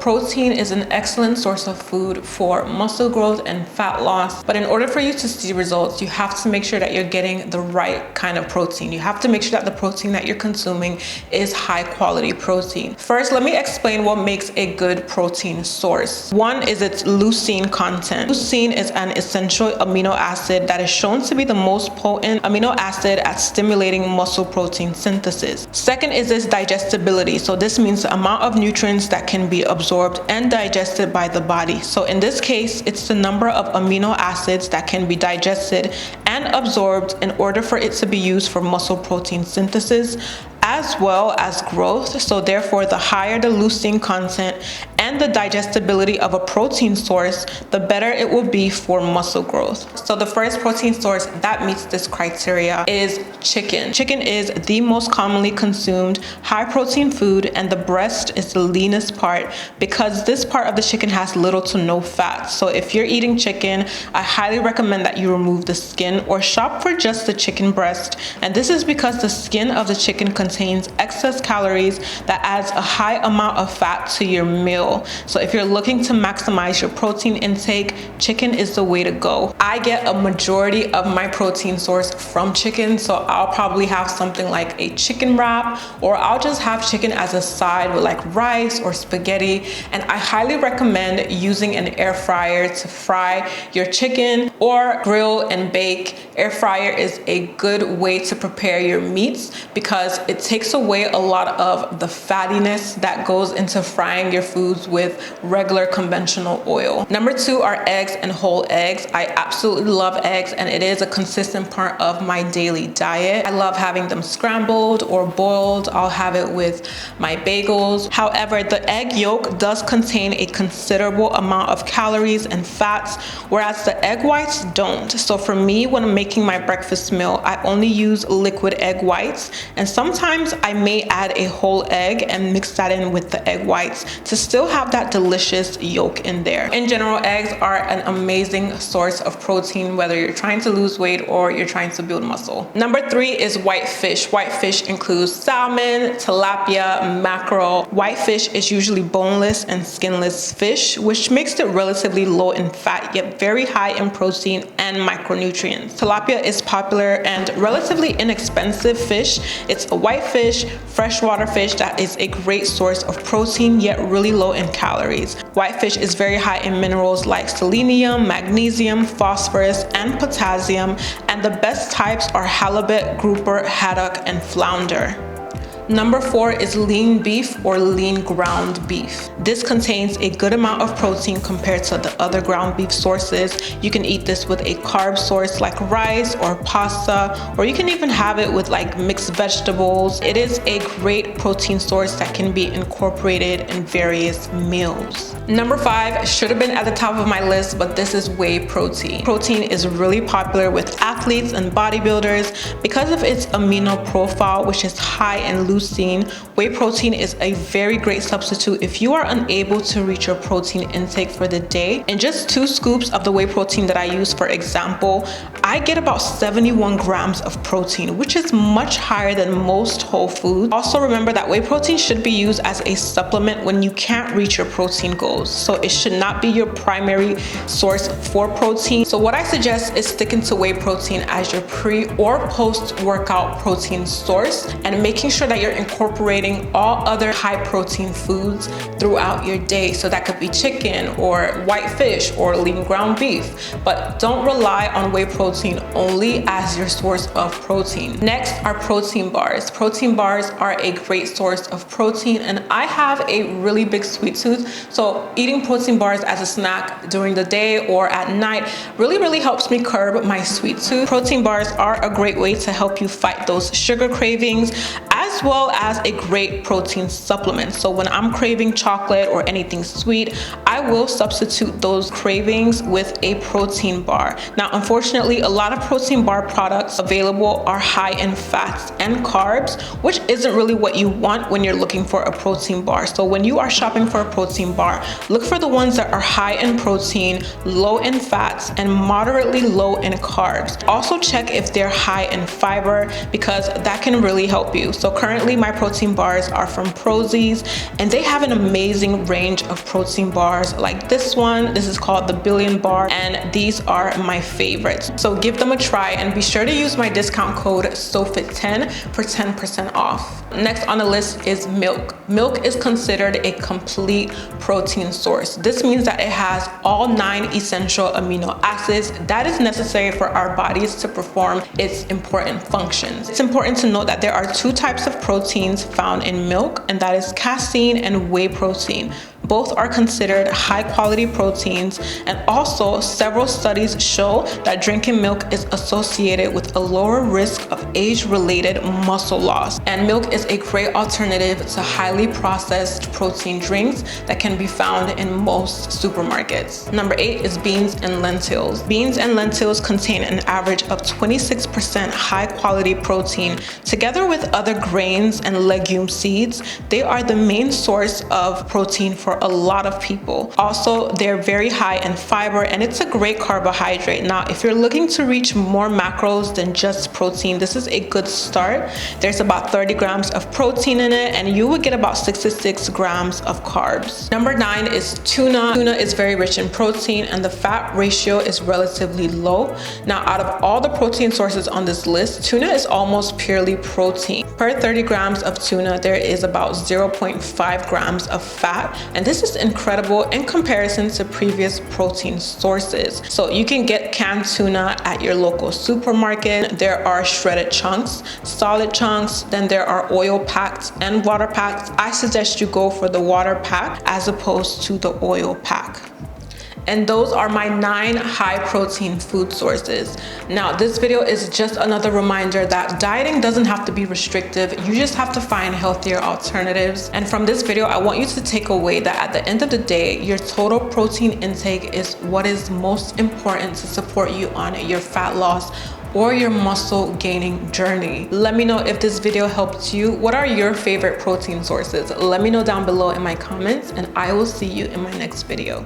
protein is an excellent source of food for muscle growth and fat loss. But in order for you to see results, you have to make sure that you're getting the right kind of protein. You have to make sure that the protein that you're consuming is high quality protein. First, let me explain what makes a good protein source. One is its leucine content. Leucine is an essential amino acid that is shown to be the most potent amino acid at stimulating muscle protein synthesis. Second is its digestibility. So this means the amount of nutrients that can be absorbed and digested by the body. So in this case, it's the number of amino acids that can be digested and absorbed in order for it to be used for muscle protein synthesis as well as growth. So therefore, the higher the leucine content and the digestibility of a protein source, the better it will be for muscle growth. So the first protein source that meets this criteria is chicken. Chicken is the most commonly consumed high protein food, and the breast is the leanest part because this part of the chicken has little to no fat. So if you're eating chicken, I highly recommend that you remove the skin or shop for just the chicken breast. And this is because the skin of the chicken contains excess calories that adds a high amount of fat to your meal. So if you're looking to maximize your protein intake, chicken is the way to go. I get a majority of my protein source from chicken, so I'll probably have something like a chicken wrap, or I'll just have chicken as a side with like rice or spaghetti. And I highly recommend using an air fryer to fry your chicken or grill and bake. Air fryer is a good way to prepare your meats because it takes away a lot of the fattiness that goes into frying your foods with regular conventional oil. Number two are eggs and whole eggs. I absolutely love eggs, and it is a consistent part of my daily diet. I love having them scrambled or boiled. I'll have it with my bagels. However, the egg yolk does contain a considerable amount of calories and fats, whereas the egg whites don't. So for me, when I'm making my breakfast meal, I only use liquid egg whites, and sometimes I may add a whole egg and mix that in with the egg whites to still have that delicious yolk in there. In general, eggs are an amazing source of protein, whether you're trying to lose weight or you're trying to build muscle. Number three is white fish. White fish includes salmon, tilapia, mackerel. White fish is usually boneless and skinless fish, which makes it relatively low in fat, yet very high in protein and micronutrients. Tilapia is popular and relatively inexpensive fish. It's a white fish, freshwater fish that is a great source of protein, yet really low in calories. White fish is very high in minerals like selenium, magnesium, phosphorus, and potassium, and the best types are halibut, grouper, haddock, and flounder. Number four is lean beef or lean ground beef. This contains a good amount of protein compared to the other ground beef sources. You can eat this with a carb source like rice or pasta, or you can even have it with like mixed vegetables. It is a great protein source that can be incorporated in various meals. Number five should have been at the top of my list, but this is whey protein. Protein is really popular with athletes and bodybuilders because of its amino profile, which is high in leucine. Whey protein is a very great substitute if you are unable to reach your protein intake for the day. In just 2 scoops of the whey protein that I use, for example, I get about 71 grams of protein, which is much higher than most whole foods. Also remember that whey protein should be used as a supplement when you can't reach your protein goals. So it should not be your primary source for protein. So what I suggest is sticking to whey protein as your pre or post workout protein source, and making sure that you're incorporating all other high protein foods throughout your day. So that could be chicken or white fish or lean ground beef, but don't rely on whey protein only as your source of protein. Next are protein bars. Protein bars are a great source of protein, and I have a really big sweet tooth, so eating protein bars as a snack during the day or at night really helps me curb my sweet tooth. Protein bars are a great way to help you fight those sugar cravings, as well as a great protein supplement. So when I'm craving chocolate or anything sweet, I will substitute those cravings with a protein bar. Now, unfortunately, a lot of protein bar products available are high in fats and carbs, which isn't really what you want when you're looking for a protein bar. So when you are shopping for a protein bar, look for the ones that are high in protein, low in fats, and moderately low in carbs. Also check if they're high in fiber, because that can really help you. So currently my protein bars are from Prozis, and they have an amazing range of protein bars. Like this one, this is called the Billion Bar, and these are my favorites. So give them a try and be sure to use my discount code SOFIT10 for 10% off. Next on the list is milk. Milk is considered a complete protein source. This means that it has all 9 essential amino acids that is necessary for our bodies to perform its important functions. It's important to note that there are 2 types of proteins found in milk, and that is casein and whey protein. Both are considered high quality proteins, and also several studies show that drinking milk is associated with a lower risk of age-related muscle loss. And milk is a great alternative to highly processed protein drinks that can be found in most supermarkets. Number 8 is beans and lentils. Beans and lentils contain an average of 26% high quality protein. Together with other grains and legume seeds, they are the main source of protein for a lot of people. Also, they're very high in fiber, and it's a great carbohydrate. Now, if you're looking to reach more macros than just protein, this is a good start. There's about 30 grams of protein in it, and you would get about 66 grams of carbs. Number 9 is tuna. Tuna is very rich in protein, and the fat ratio is relatively low. Now, out of all the protein sources on this list, tuna is almost purely protein. Per 30 grams of tuna, there is about 0.5 grams of fat, and this is incredible in comparison to previous protein sources. So you can get canned tuna at your local supermarket. There are shredded chunks, solid chunks, then there are oil packed and water packed. I suggest you go for the water pack as opposed to the oil pack. And those are my 9 high protein food sources. Now, this video is just another reminder that dieting doesn't have to be restrictive. You just have to find healthier alternatives. And from this video, I want you to take away that at the end of the day, your total protein intake is what is most important to support you on your fat loss or your muscle gaining journey. Let me know if this video helped you. What are your favorite protein sources? Let me know down below in my comments, and I will see you in my next video.